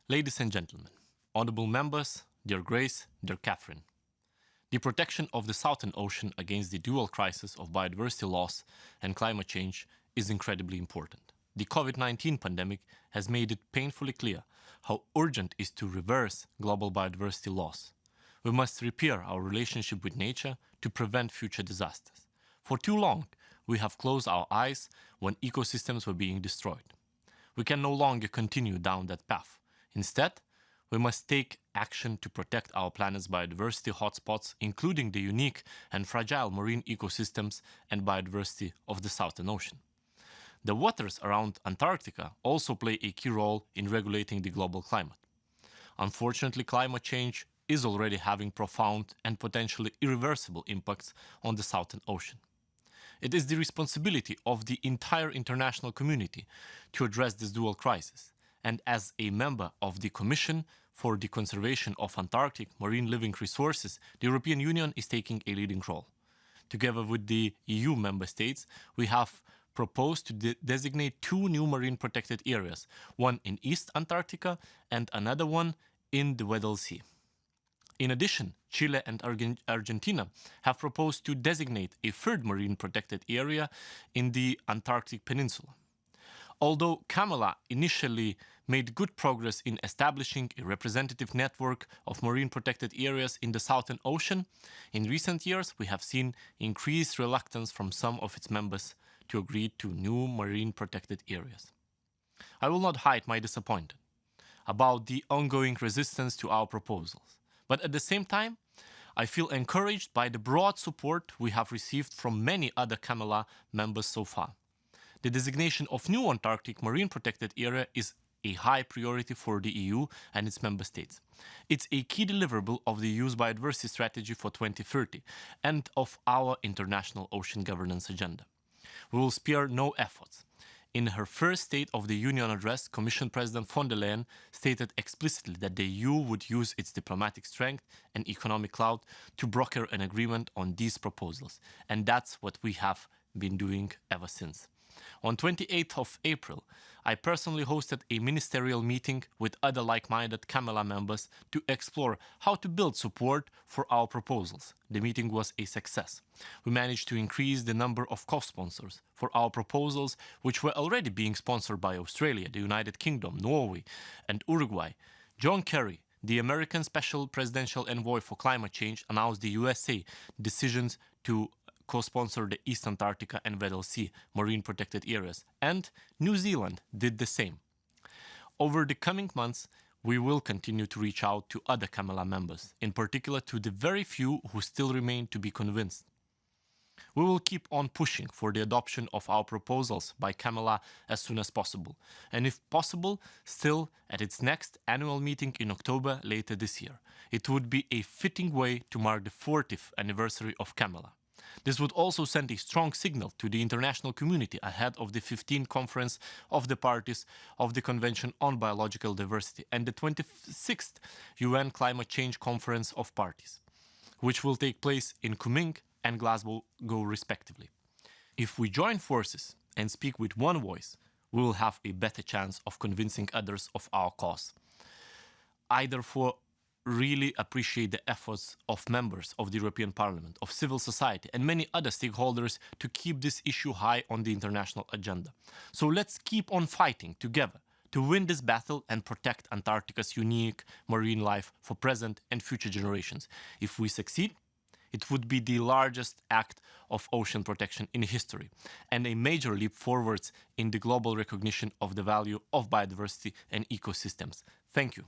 Ladies and gentlemen, honorable members, dear Grace, dear Catherine, the protection of the Southern Ocean against the dual crisis of biodiversity loss and climate change is incredibly important. The COVID-19 pandemic has made it painfully clear how urgent it is to reverse global biodiversity loss. We must repair our relationship with nature to prevent future disasters. For too long, we have closed our eyes when ecosystems were being destroyed. We can no longer continue down that path. Instead, we must take action to protect our planet's biodiversity hotspots, including the unique and fragile marine ecosystems and biodiversity of the Southern Ocean. The waters around Antarctica also play a key role in regulating the global climate. Unfortunately, climate change is already having profound and potentially irreversible impacts on the Southern Ocean. It is the responsibility of the entire international community to address this dual crisis. And as a member of the Commission for the Conservation of Antarctic Marine Living Resources, the European Union is taking a leading role. Together with the EU member states, we have proposed to designate 2 new marine protected areas, one in East Antarctica and another one in the Weddell Sea. In addition, Chile and Argentina have proposed to designate a 3rd marine protected area in the Antarctic Peninsula. Although CAMELA initially made good progress in establishing a representative network of marine protected areas in the Southern Ocean, in recent years we have seen increased reluctance from some of its members to agree to new marine protected areas. I will not hide my disappointment about the ongoing resistance to our proposals, but at the same time, I feel encouraged by the broad support we have received from many other CAMELA members so far. The designation of new Antarctic marine protected area is a high priority for the EU and its member states. It's a key deliverable of the EU's biodiversity strategy for 2030 and of our international ocean governance agenda. We will spare no efforts. In her first State of the Union address, Commission President von der Leyen stated explicitly that the EU would use its diplomatic strength and economic clout to broker an agreement on these proposals. And that's what we have been doing ever since. On 28th of April, I personally hosted a ministerial meeting with other like-minded CAMELA members to explore how to build support for our proposals. The meeting was a success. We managed to increase the number of co-sponsors for our proposals, which were already being sponsored by Australia, the United Kingdom, Norway, and Uruguay. John Kerry, the American Special Presidential Envoy for Climate Change, announced the USA decisions to co-sponsor the East Antarctica and Weddell Sea marine protected areas, and New Zealand did the same. Over the coming months, we will continue to reach out to other CAMELA members, in particular to the very few who still remain to be convinced. We will keep on pushing for the adoption of our proposals by CAMELA as soon as possible, and if possible, still at its next annual meeting in October later this year. It would be a fitting way to mark the 40th anniversary of CAMELA. This would also send a strong signal to the international community ahead of the 15th Conference of the Parties of the Convention on Biological Diversity and the 26th UN Climate Change Conference of Parties, which will take place in Kunming and Glasgow respectively. If we join forces and speak with one voice, we will have a better chance of convincing others of our cause. I therefore really appreciate the efforts of members of the European Parliament, of civil society, and many other stakeholders to keep this issue high on the international agenda. So let's keep on fighting together to win this battle and protect Antarctica's unique marine life for present and future generations. If we succeed, it would be the largest act of ocean protection in history and a major leap forwards in the global recognition of the value of biodiversity and ecosystems. Thank you.